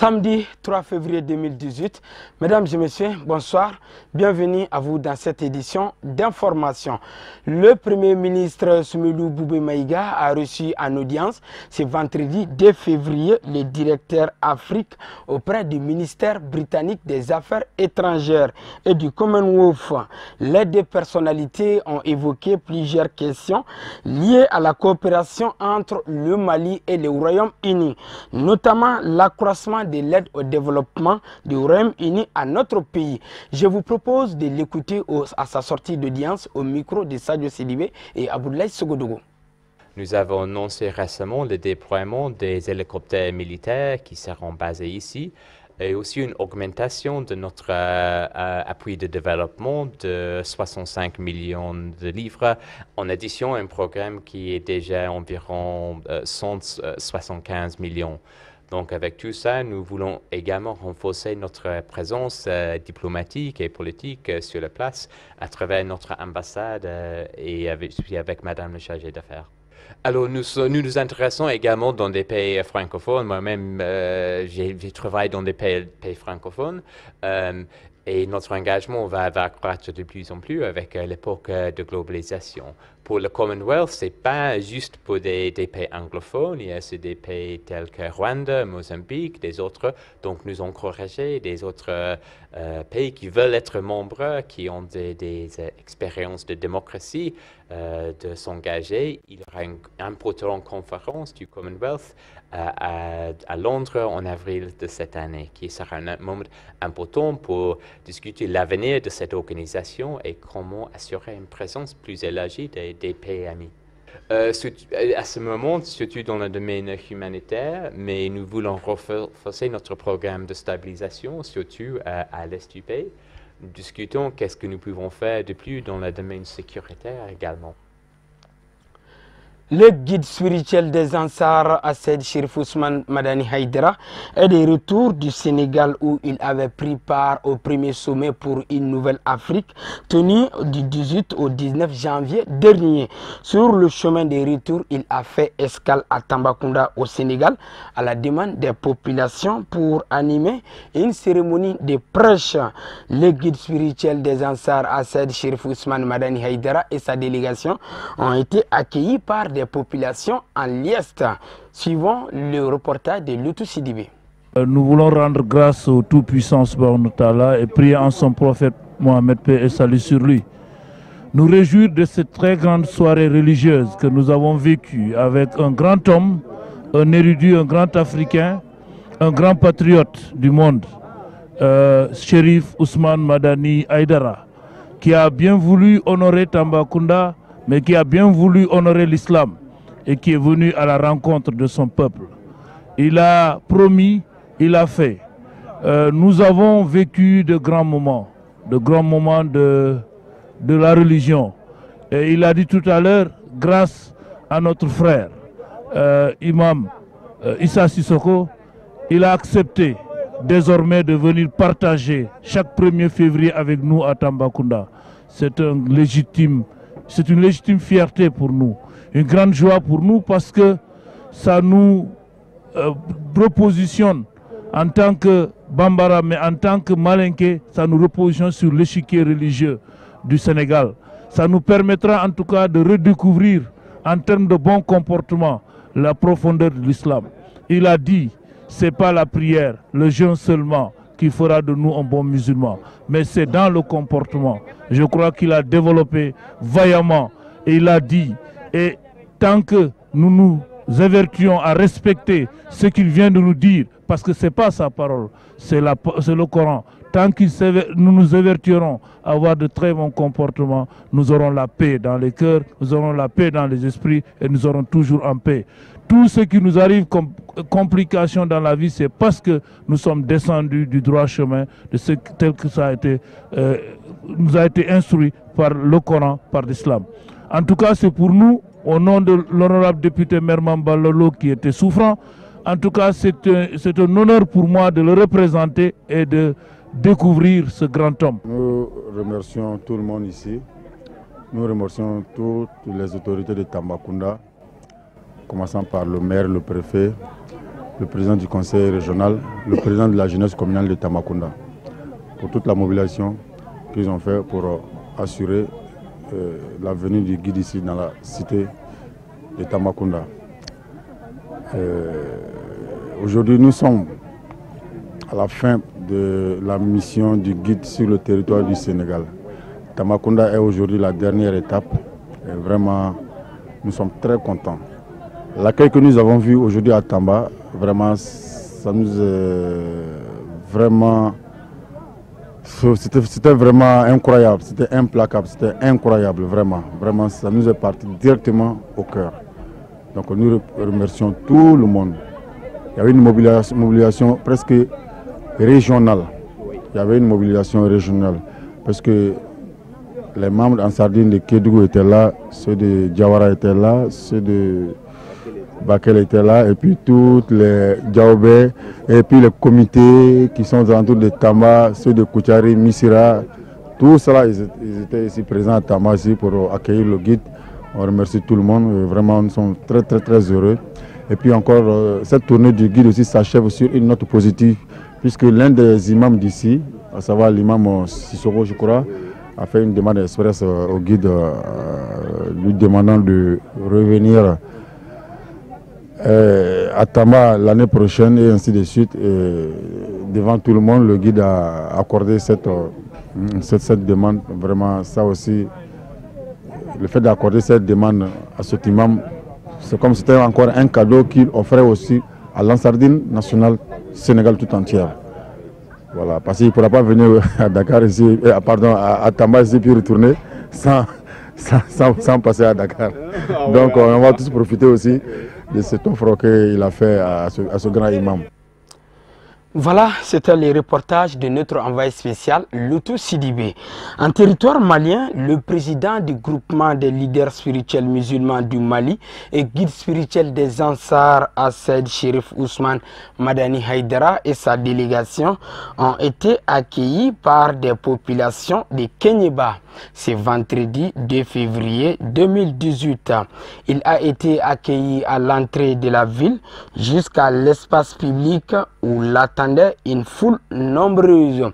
Samedi 3 février 2018. Mesdames et messieurs, bonsoir. Bienvenue à vous dans cette édition d'information. Le Premier ministre Soumeylou Boubé Maïga a reçu en audience ce vendredi 2 février le directeur Afrique auprès du ministère britannique des Affaires étrangères et du Commonwealth. Les deux personnalités ont évoqué plusieurs questions liées à la coopération entre le Mali et le Royaume-Uni, notamment l'accroissement de l'aide au développement du Royaume-Uni à notre pays. Je vous propose de l'écouter à sa sortie d'audience au micro de Sadio Sidibé et Abdoulaye Sogodogo. Nous avons annoncé récemment le déploiement des hélicoptères militaires qui seront basés ici et aussi une augmentation de notre appui de développement de 65 millions de livres, en addition à un programme qui est déjà environ 175 millions. Donc avec tout ça, nous voulons également renforcer notre présence diplomatique et politique sur la place à travers notre ambassade et avec Madame le chargé d'affaires. Alors nous nous intéressons également dans des pays francophones. Moi-même, j'ai travaillé dans des pays francophones. Et notre engagement va accroître de plus en plus avec l'époque de globalisation. Pour le Commonwealth, ce n'est pas juste pour des pays anglophones, il y a aussi des pays tels que Rwanda, Mozambique, des autres. Donc nous encourageons des autres pays qui veulent être membres, qui ont des expériences de démocratie, de s'engager. Il y aura une importante conférence du Commonwealth à Londres en avril de cette année, qui sera un moment important pour discuter l'avenir de cette organisation et comment assurer une présence plus élargie des pays amis. À ce moment, surtout dans le domaine humanitaire, mais nous voulons renforcer notre programme de stabilisation, surtout à l'est du pays. Nous discutons qu'est-ce que nous pouvons faire de plus dans le domaine sécuritaire également. Le guide spirituel des Ansar, Assed Chérif Ousmane Madani Haïdara, est de retour du Sénégal où il avait pris part au premier sommet pour une nouvelle Afrique tenu du 18 au 19 janvier dernier. Sur le chemin de retour, il a fait escale à Tambacounda au Sénégal à la demande des populations pour animer une cérémonie de prêche. Le guide spirituel des Ansar, Assed Chérif Ousmane Madani Haïdara et sa délégation ont été accueillis par des populations en lieste, suivant le reportage de Loutou Sidibé. Nous voulons rendre grâce au Tout-Puissant Subhanahu wa Ta'ala et prier en son prophète Mohammed, paix et salut sur lui. Nous réjouir de cette très grande soirée religieuse que nous avons vécue avec un grand homme, un érudit, un grand Africain, un grand patriote du monde, Chérif Ousmane Madani Haïdara, qui a bien voulu honorer Tambacounda, mais qui a bien voulu honorer l'islam et qui est venu à la rencontre de son peuple. Il a promis, il a fait. Nous avons vécu de grands moments de la religion. Et il a dit tout à l'heure, grâce à notre frère, Imam Issa Sissoko, il a accepté désormais de venir partager chaque 1er février avec nous à Tambacounda. C'est une légitime fierté pour nous, une grande joie pour nous parce que ça nous repositionne en tant que Bambara, mais en tant que Malinké, ça nous repositionne sur l'échiquier religieux du Sénégal. Ça nous permettra en tout cas de redécouvrir en termes de bon comportement la profondeur de l'islam. Il a dit, ce n'est pas la prière, le jeûne seulement qui fera de nous un bon musulman, mais c'est dans le comportement. Je crois qu'il a développé vaillamment et il a dit, et tant que nous nous évertuons à respecter ce qu'il vient de nous dire, parce que ce n'est pas sa parole, c'est le Coran, tant que nous nous évertuerons à avoir de très bons comportements, nous aurons la paix dans les cœurs, nous aurons la paix dans les esprits et nous aurons toujours en paix. Tout ce qui nous arrive comme complications dans la vie, c'est parce que nous sommes descendus du droit chemin, de ce tel que ça a été, nous a été instruit par le Coran, par l'islam. En tout cas, c'est pour nous, au nom de l'honorable député Merman Balolo qui était souffrant, en tout cas, c'est un honneur pour moi de le représenter et de découvrir ce grand homme. Nous remercions tout le monde ici. Nous remercions toutes les autorités de Tambacounda, commençant par le maire, le préfet, le président du conseil régional, le président de la jeunesse communale de Tambacounda, pour toute la mobilisation qu'ils ont fait pour assurer la venue du guide ici dans la cité de Tambacounda. Aujourd'hui, nous sommes à la fin de la mission du guide sur le territoire du Sénégal. Tambacounda est aujourd'hui la dernière étape et vraiment, nous sommes très contents. L'accueil que nous avons vu aujourd'hui à Tamba, vraiment, ça nous vraiment, c'était vraiment incroyable, c'était implacable, c'était incroyable, vraiment, vraiment, ça nous est parti directement au cœur. Donc nous remercions tout le monde. Il y avait une mobilisation presque régionale. Il y avait une mobilisation régionale parce que les membres en Sardine de Kédougou étaient là, ceux de Diawara étaient là, ceux de Bakel étaient là, et puis toutes les Djaobé, et puis les comités qui sont autour de Tamba, ceux de Koutiari, Missira, tout cela, ils étaient ici présents à Tamba ici pour accueillir le guide. On remercie tout le monde, vraiment nous sommes très heureux. Et puis encore, cette tournée du guide aussi s'achève sur une note positive, puisque l'un des imams d'ici, à savoir l'imam Sissoko, je crois, a fait une demande express au guide, lui demandant de revenir à Tamba l'année prochaine et ainsi de suite. Et devant tout le monde, le guide a accordé cette demande. Vraiment, ça aussi, le fait d'accorder cette demande à cet imam, c'est comme si c'était encore un cadeau qu'il offrait aussi à l'Ansardine nationale Sénégal tout entière. Voilà, parce qu'il ne pourra pas venir à Dakar ici, pardon, à Tamba ici puis retourner sans passer à Dakar. Donc on va tous profiter aussi de cette offre qu'il a fait à ce grand imam. Voilà, c'était le reportage de notre envoyé spécial, Loutou Sidibé. En territoire malien, le président du groupement des leaders spirituels musulmans du Mali et guide spirituel des Ansar, Assed Chérif Ousmane Madani Haïdara et sa délégation ont été accueillis par des populations de Kéniéba. Ce vendredi 2 février 2018. Il a été accueilli à l'entrée de la ville jusqu'à l'espace public où l'attendait une foule nombreuse.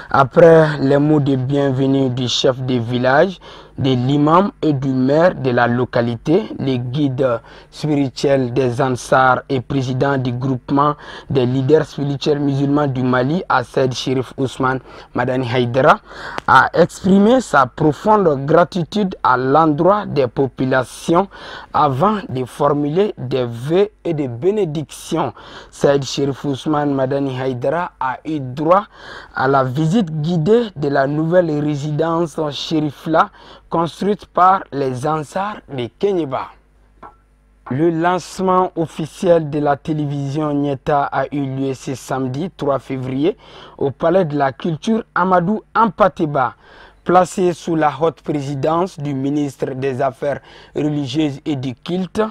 Après les mots de bienvenue du chef de village, de l'imam et du maire de la localité, le guide spirituel des Ansar et président du groupement des leaders spirituels musulmans du Mali, Assed Chérif Ousmane Madani Haïdara, a exprimé sa profonde gratitude à l'endroit des populations avant de formuler des vœux et des bénédictions. Assed Chérif Ousmane Madani Haïdara a eu droit à la visite guidée de la nouvelle résidence Chérifla construite par les Ansar de Kéniéba. Le lancement officiel de la télévision Nieta a eu lieu ce samedi 3 février au Palais de la Culture Amadou Ampateba. Placé sous la haute présidence du ministre des Affaires religieuses et du culte,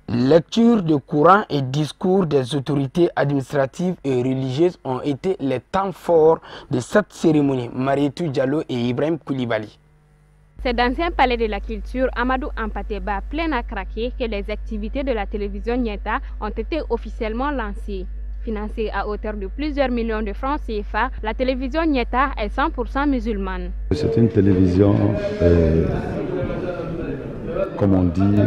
lecture de Coran et discours des autorités administratives et religieuses ont été les temps forts de cette cérémonie. Marietou Diallo et Ibrahim Koulibaly. C'est dans un palais de la culture Amadou Ampateba plein à craquer que les activités de la télévision Nieta ont été officiellement lancées. Financée à hauteur de plusieurs millions de francs CFA, la télévision Nieta est 100% musulmane. C'est une télévision, comme on dit,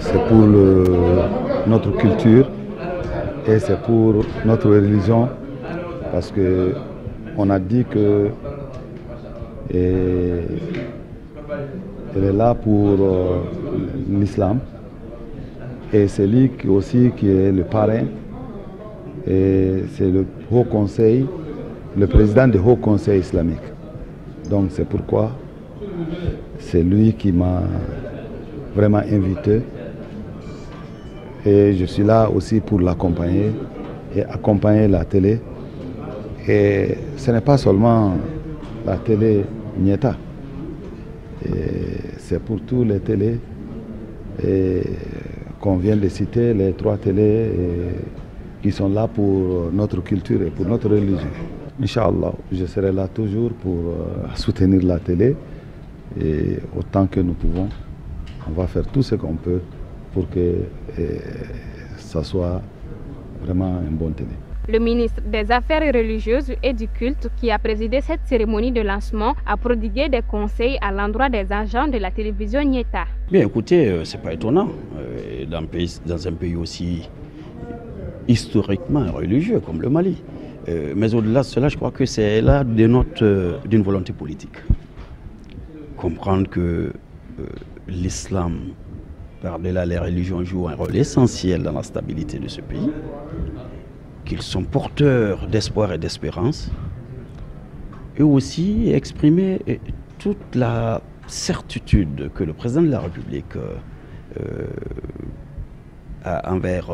c'est pour notre culture et c'est pour notre religion, parce que on a dit que elle est là pour l'islam et c'est lui aussi qui est le parrain et c'est le Haut Conseil, le président du Haut Conseil islamique. Donc c'est pourquoi c'est lui qui m'a vraiment invité et je suis là aussi pour l'accompagner et accompagner la télé. Et ce n'est pas seulement la télé Nieta, c'est pour tous les télés qu'on vient de citer, les 3 télés qui sont là pour notre culture et pour notre religion. Inch'Allah, je serai là toujours pour soutenir la télé et autant que nous pouvons, on va faire tout ce qu'on peut pour que ça soit vraiment une bonne télé. Le ministre des Affaires religieuses et du culte qui a présidé cette cérémonie de lancement a prodigué des conseils à l'endroit des agents de la télévision Nieta. Bien écoutez, c'est pas étonnant, dans un pays aussi historiquement religieux comme le Mali. Mais au-delà de cela, je crois que c'est là d'une volonté politique. Comprendre que l'islam, par-delà les religions, joue un rôle essentiel dans la stabilité de ce pays, qu'ils sont porteurs d'espoir et d'espérance, et aussi exprimer toute la certitude que le président de la République a envers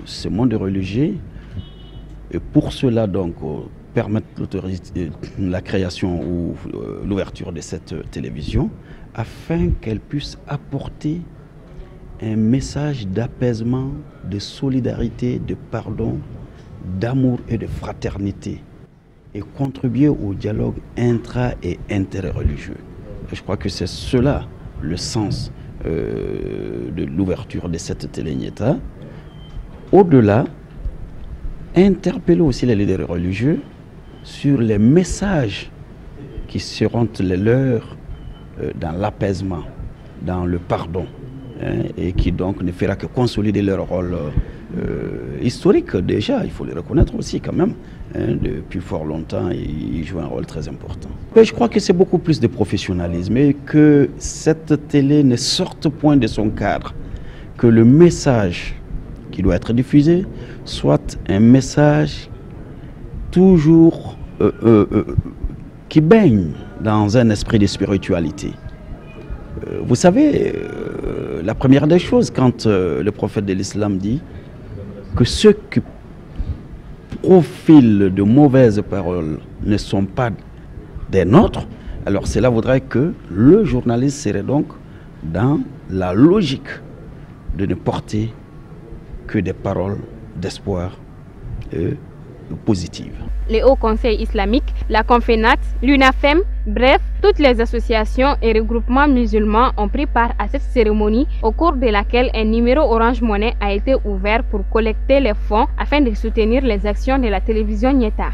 ce monde religieux, et pour cela donc permettre la création ou l'ouverture de cette télévision, afin qu'elle puisse apporter un message d'apaisement, de solidarité, de pardon, d'amour et de fraternité, et contribuer au dialogue intra- et interreligieux. Je crois que c'est cela le sens de l'ouverture de cette télé Nieta. Au-delà, interpeller aussi les leaders religieux sur les messages qui seront les leurs dans l'apaisement, dans le pardon, et qui donc ne fera que consolider leur rôle historique déjà, il faut le reconnaître aussi quand même. Depuis fort longtemps, ils jouent un rôle très important. Mais je crois que c'est beaucoup plus de professionnalisme et que cette télé ne sorte point de son cadre, que le message qui doit être diffusé soit un message toujours qui baigne dans un esprit de spiritualité. Vous savez, la première des choses, quand le prophète de l'islam dit que ceux qui profilent de mauvaises paroles ne sont pas des nôtres, alors cela voudrait que le journaliste serait donc dans la logique de ne porter que des paroles d'espoir positives. Le Haut Conseil islamique, la Confénat, l'UNAFEM, bref, toutes les associations et regroupements musulmans ont pris part à cette cérémonie au cours de laquelle un numéro Orange Money a été ouvert pour collecter les fonds afin de soutenir les actions de la télévision Nieta.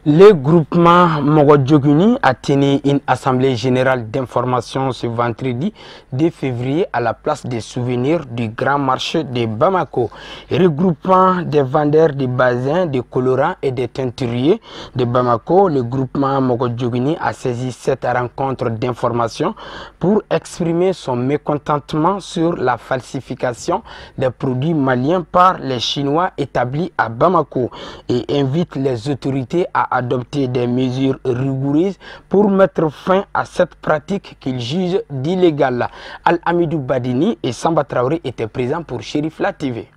Le groupement Mogodjoguni a tenu une assemblée générale d'information ce vendredi 2 février à la place des souvenirs du grand marché de Bamako. Regroupement des vendeurs de bassins, de colorants et des teinturiers de Bamako, le groupement Mogodjoguni a saisi cette rencontre d'information pour exprimer son mécontentement sur la falsification des produits maliens par les Chinois établis à Bamako et invite les autorités à adopter des mesures rigoureuses pour mettre fin à cette pratique qu'ils jugent d'illégale. Al-Amidou Badini et Samba Traoré étaient présents pour Chérif La TV.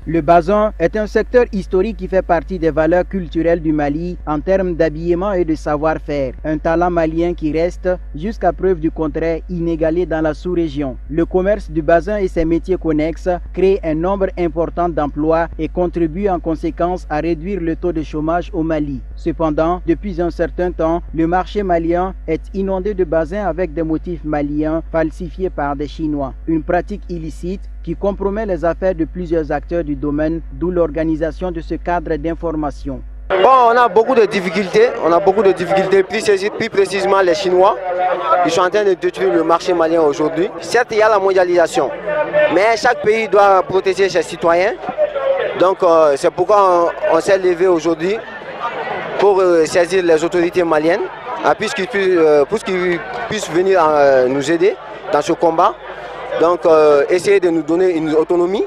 Le bazin est un secteur historique qui fait partie des valeurs culturelles du Mali en termes d'habillement et de savoir-faire. Un talent malien qui reste, jusqu'à preuve du contraire, inégalé dans la sous-région. Le commerce du bazin et ses métiers connexes créent un nombre important d'emplois et contribuent en conséquence à réduire le taux de chômage au Mali. Cependant, depuis un certain temps, le marché malien est inondé de bazins avec des motifs maliens falsifiés par des Chinois. Une pratique illicite qui compromet les affaires de plusieurs acteurs du domaine, d'où l'organisation de ce cadre d'information. Bon, on a beaucoup de difficultés, plus précisément les Chinois. Ils sont en train de détruire le marché malien aujourd'hui. Certes, il y a la mondialisation, mais chaque pays doit protéger ses citoyens. Donc c'est pourquoi on s'est levé aujourd'hui pour saisir les autorités maliennes, pour qu'ils puissent venir nous aider dans ce combat. Donc essayer de nous donner une autonomie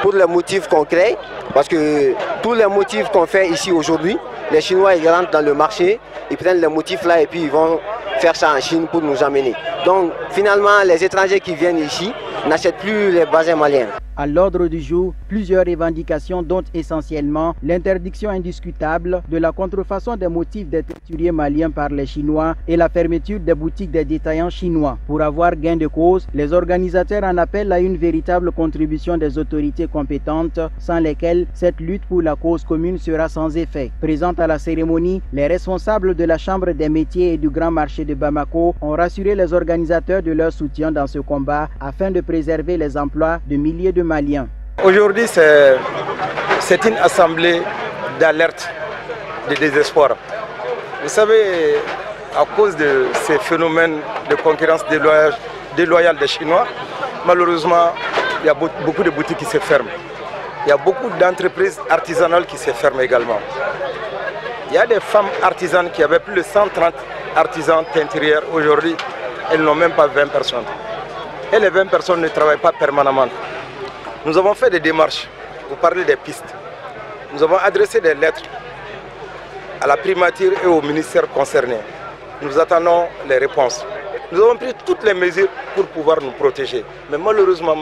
pour les motifs qu'on crée, parce que tous les motifs qu'on fait ici aujourd'hui, les Chinois ils rentrent dans le marché, ils prennent les motifs là et puis ils vont faire ça en Chine pour nous amener. Donc finalement les étrangers qui viennent ici n'achètent plus les bassins maliens. À l'ordre du jour, plusieurs revendications dont essentiellement l'interdiction indiscutable de la contrefaçon des motifs des teinturiers maliens par les Chinois et la fermeture des boutiques des détaillants chinois. Pour avoir gain de cause, les organisateurs en appellent à une véritable contribution des autorités compétentes, sans lesquelles cette lutte pour la cause commune sera sans effet. Présents à la cérémonie, les responsables de la Chambre des métiers et du Grand Marché de Bamako ont rassuré les organisateurs de leur soutien dans ce combat afin de préserver les emplois de milliers de Maliens. Aujourd'hui, c'est une assemblée d'alerte, de désespoir. Vous savez, à cause de ces phénomènes de concurrence déloyale des Chinois, malheureusement, il y a beaucoup de boutiques qui se ferment. Il y a beaucoup d'entreprises artisanales qui se ferment également. Il y a des femmes artisanes qui avaient plus de 130 artisans teinturiers. Aujourd'hui, elles n'ont même pas 20 personnes. Et les 20 personnes ne travaillent pas permanemment. Nous avons fait des démarches, vous parlez des pistes. Nous avons adressé des lettres à la primature et au ministère concerné. Nous attendons les réponses. Nous avons pris toutes les mesures pour pouvoir nous protéger. Mais malheureusement,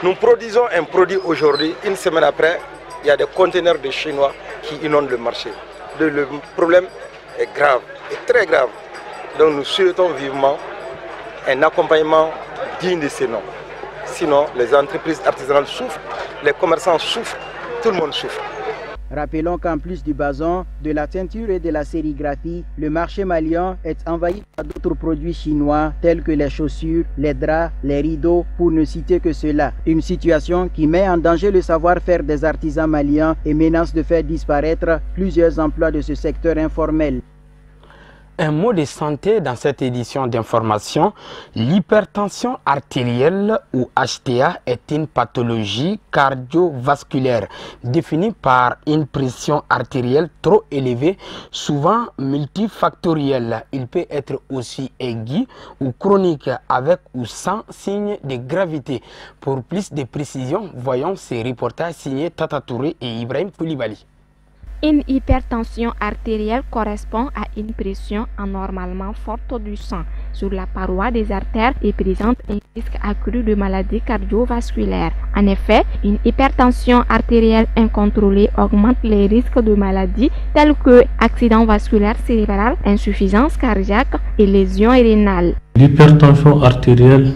nous produisons un produit aujourd'hui. Une semaine après, il y a des conteneurs de Chinois qui inondent le marché. Le problème est grave, est très grave. Donc nous souhaitons vivement un accompagnement digne de ces noms. Sinon, les entreprises artisanales souffrent, les commerçants souffrent, tout le monde souffre. Rappelons qu'en plus du bason, de la teinture et de la sérigraphie, le marché malien est envahi par d'autres produits chinois tels que les chaussures, les draps, les rideaux, pour ne citer que cela. Une situation qui met en danger le savoir-faire des artisans maliens et menace de faire disparaître plusieurs emplois de ce secteur informel. Un mot de santé dans cette édition d'information. L'hypertension artérielle ou HTA est une pathologie cardiovasculaire définie par une pression artérielle trop élevée, souvent multifactorielle. Il peut être aussi aigu ou chronique avec ou sans signe de gravité. Pour plus de précisions, voyons ces reportages signés Tata Touré et Ibrahim Koulibaly. Une hypertension artérielle correspond à une pression anormalement forte du sang sur la paroi des artères et présente un risque accru de maladies cardiovasculaires. En effet, une hypertension artérielle incontrôlée augmente les risques de maladies telles que accident vasculaire cérébral, insuffisance cardiaque et lésions rénales. L'hypertension artérielle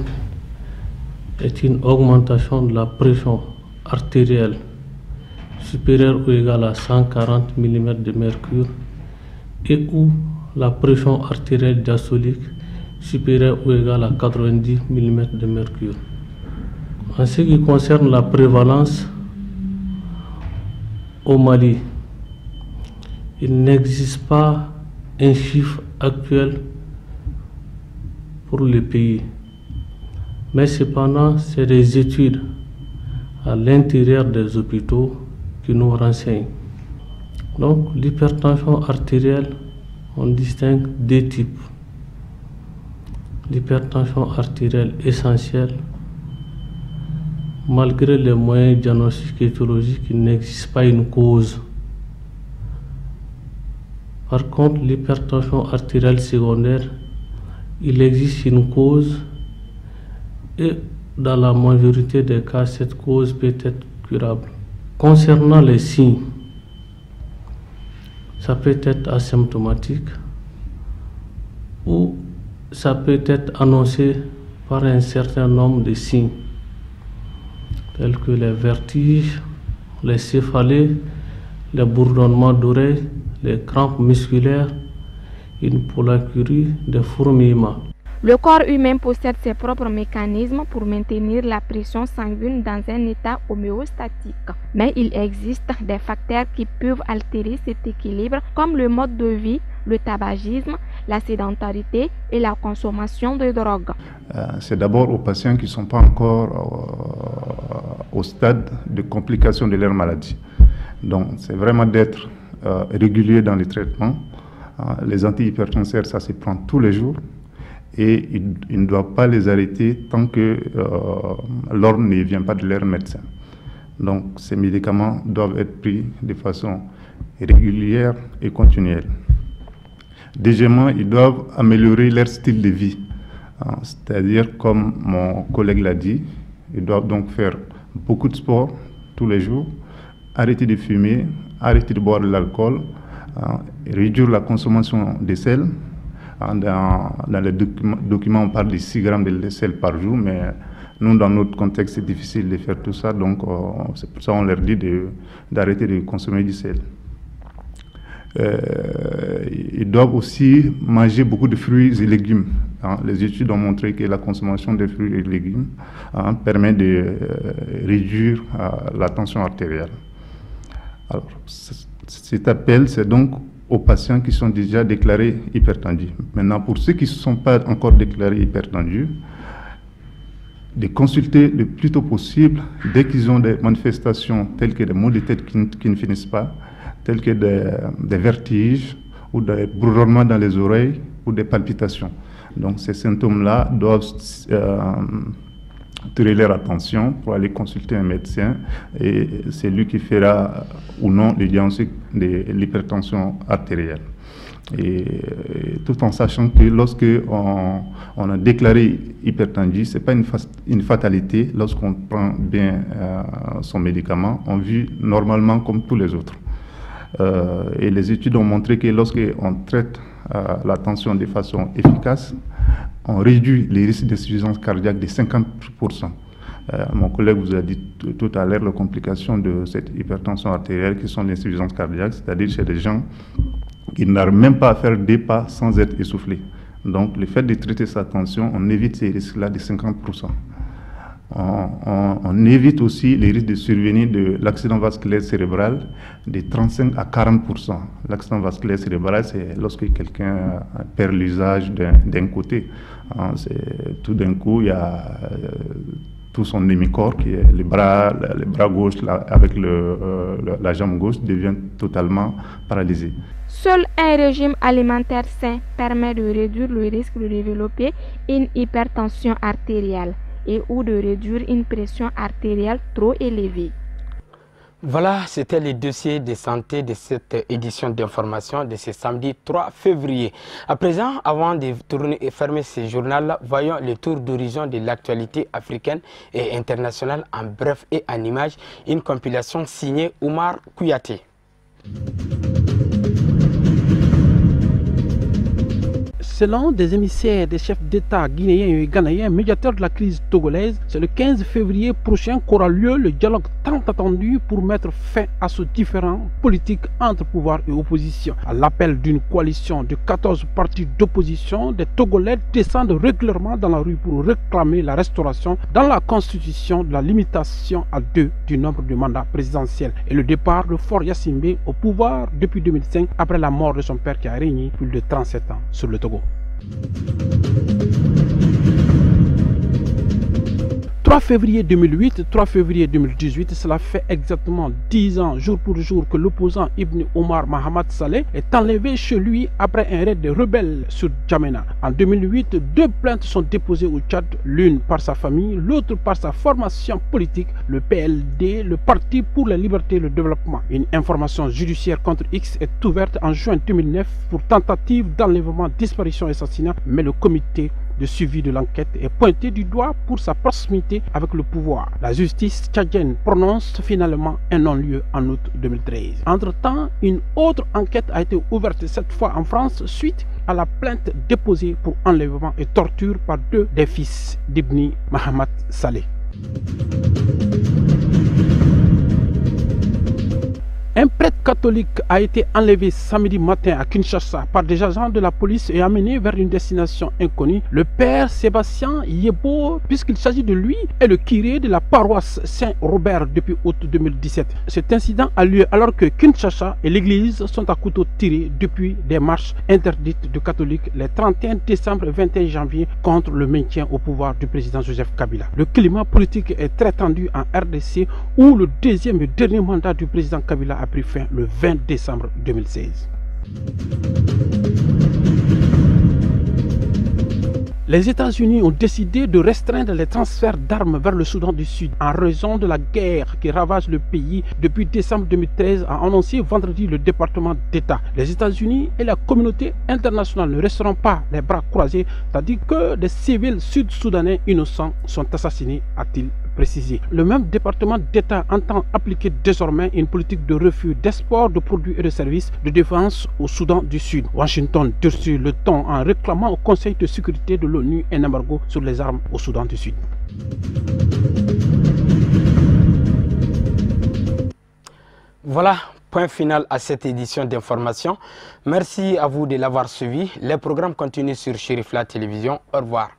est une augmentation de la pression artérielle supérieure ou égale à 140 mm de mercure et ou la pression artérielle diastolique supérieure ou égale à 90 mm de mercure. En ce qui concerne la prévalence au Mali, il n'existe pas un chiffre actuel pour le pays, mais cependant c'est des études à l'intérieur des hôpitaux qui nous renseignent. Donc l'hypertension artérielle, on distingue deux types. L'hypertension artérielle essentielle, malgré les moyens diagnostiques et étiologiques, il n'existe pas une cause. Par contre, l'hypertension artérielle secondaire, il existe une cause et dans la majorité des cas, cette cause peut être curable. Concernant les signes, ça peut être asymptomatique ou ça peut être annoncé par un certain nombre de signes, tels que les vertiges, les céphalées, les bourdonnements d'oreilles, les crampes musculaires, une pollacurie, des fourmillements. Le corps humain possède ses propres mécanismes pour maintenir la pression sanguine dans un état homéostatique. Mais il existe des facteurs qui peuvent altérer cet équilibre, comme le mode de vie, le tabagisme, la sédentarité et la consommation de drogue. C'est d'abord aux patients qui ne sont pas encore au stade de complication de leur maladie. Donc c'est vraiment d'être régulier dans les traitements. Les antihypertensaires, ça se prend tous les jours. Et ils ne doivent pas les arrêter tant que l'ordre ne vient pas de leur médecin. Donc ces médicaments doivent être pris de façon régulière et continuelle. Deuxièmement, ils doivent améliorer leur style de vie. C'est-à-dire, comme mon collègue l'a dit, ils doivent donc faire beaucoup de sport tous les jours, arrêter de fumer, arrêter de boire de l'alcool, réduire la consommation de sel. Dans les documents, on parle de 6 grammes de sel par jour, mais nous, dans notre contexte, c'est difficile de faire tout ça, donc c'est pour ça qu'on leur dit d'arrêter de consommer du sel. Ils doivent aussi manger beaucoup de fruits et légumes. Les études ont montré que la consommation de fruits et légumes permet de réduire la tension artérielle. Alors, cet appel, c'est donc aux patients qui sont déjà déclarés hypertendus. Maintenant, pour ceux qui ne sont pas encore déclarés hypertendus, de consulter le plus tôt possible dès qu'ils ont des manifestations telles que des maux de tête qui ne finissent pas, tels que des vertiges ou des bourdonnements dans les oreilles ou des palpitations. Donc ces symptômes-là doivent tirer leur attention pour aller consulter un médecin et c'est lui qui fera ou non le diagnostic de l'hypertension artérielle. Et tout en sachant que lorsque on a déclaré hypertendu, ce n'est pas une fatalité. Lorsqu'on prend bien son médicament, on vit normalement comme tous les autres. Et les études ont montré que lorsqu'on traite la tension de façon efficace, on réduit les risques d'insuffisance cardiaque de 50%. Mon collègue vous a dit tout à l'heure les complications de cette hypertension artérielle qui sont l'insuffisance cardiaque, c'est-à-dire chez des gens qui n'arrivent même pas à faire des pas sans être essoufflés. Donc le fait de traiter sa tension, on évite ces risques-là de 50%. On évite aussi les risques de survenir de l'accident vasculaire cérébral de 35 à 40%. L'accident vasculaire cérébral, c'est lorsque quelqu'un perd l'usage d'un côté. Tout d'un coup, il y a tout son hémicorps, qui est le bras gauche là, avec la jambe gauche, devient totalement paralysé. Seul un régime alimentaire sain permet de réduire le risque de développer une hypertension artérielle et ou de réduire une pression artérielle trop élevée. Voilà, c'était le dossier de santé de cette édition d'information de ce samedi 3 février. À présent, avant de tourner et fermer ce journal, voyons le tour d'horizon de l'actualité africaine et internationale en bref et en images, une compilation signée Oumar Kouyaté. Selon des émissaires des chefs d'État guinéens et ghanéens, médiateurs de la crise togolaise, c'est le 15 février prochain qu'aura lieu le dialogue tant attendu pour mettre fin à ce différend politique entre pouvoir et opposition. À l'appel d'une coalition de 14 partis d'opposition, des Togolais descendent régulièrement dans la rue pour réclamer la restauration dans la constitution de la limitation à 2 du nombre de mandats présidentiels et le départ de Faure Gnassingbé au pouvoir depuis 2005 après la mort de son père qui a régné plus de 37 ans sur le Togo. 3 février 2008, 3 février 2018, cela fait exactement 10 ans, jour pour jour, que l'opposant Ibn Omar Mahamat Saleh est enlevé chez lui après un raid de rebelles sur Djamena. En 2008, 2 plaintes sont déposées au Tchad, l'une par sa famille, l'autre par sa formation politique, le PLD, le Parti pour la liberté et le développement. Une information judiciaire contre X est ouverte en juin 2009 pour tentative d'enlèvement, disparition et assassinat, mais le comité de suivi de l'enquête est pointé du doigt pour sa proximité avec le pouvoir. La justice tchadienne prononce finalement un non-lieu en août 2013. Entre-temps, une autre enquête a été ouverte cette fois en France suite à la plainte déposée pour enlèvement et torture par 2 des fils d'Ibn Mahamat Saleh. Un prêtre catholique a été enlevé samedi matin à Kinshasa par des agents de la police et amené vers une destination inconnue. Le père Sébastien Yebo, puisqu'il s'agit de lui, est le curé de la paroisse Saint-Robert depuis août 2017. Cet incident a lieu alors que Kinshasa et l'église sont à couteau tiré depuis des marches interdites de catholiques les 31 décembre et 21 janvier contre le maintien au pouvoir du président Joseph Kabila. Le climat politique est très tendu en RDC où le deuxième et dernier mandat du président Kabila a pris fin le 20 décembre 2016. Les États-Unis ont décidé de restreindre les transferts d'armes vers le Soudan du Sud en raison de la guerre qui ravage le pays depuis décembre 2013, a annoncé vendredi le département d'État. Les États-Unis et la communauté internationale ne resteront pas les bras croisés, tandis que des civils sud-soudanais innocents sont assassinés, a-t-il précisé. Le même département d'État entend appliquer désormais une politique de refus d'export de produits et de services de défense au Soudan du Sud. Washington durcit le ton en réclamant au Conseil de sécurité de l'ONU un embargo sur les armes au Soudan du Sud. Voilà, point final à cette édition d'information. Merci à vous de l'avoir suivi. Les programmes continuent sur Chérifla Télévision. Au revoir.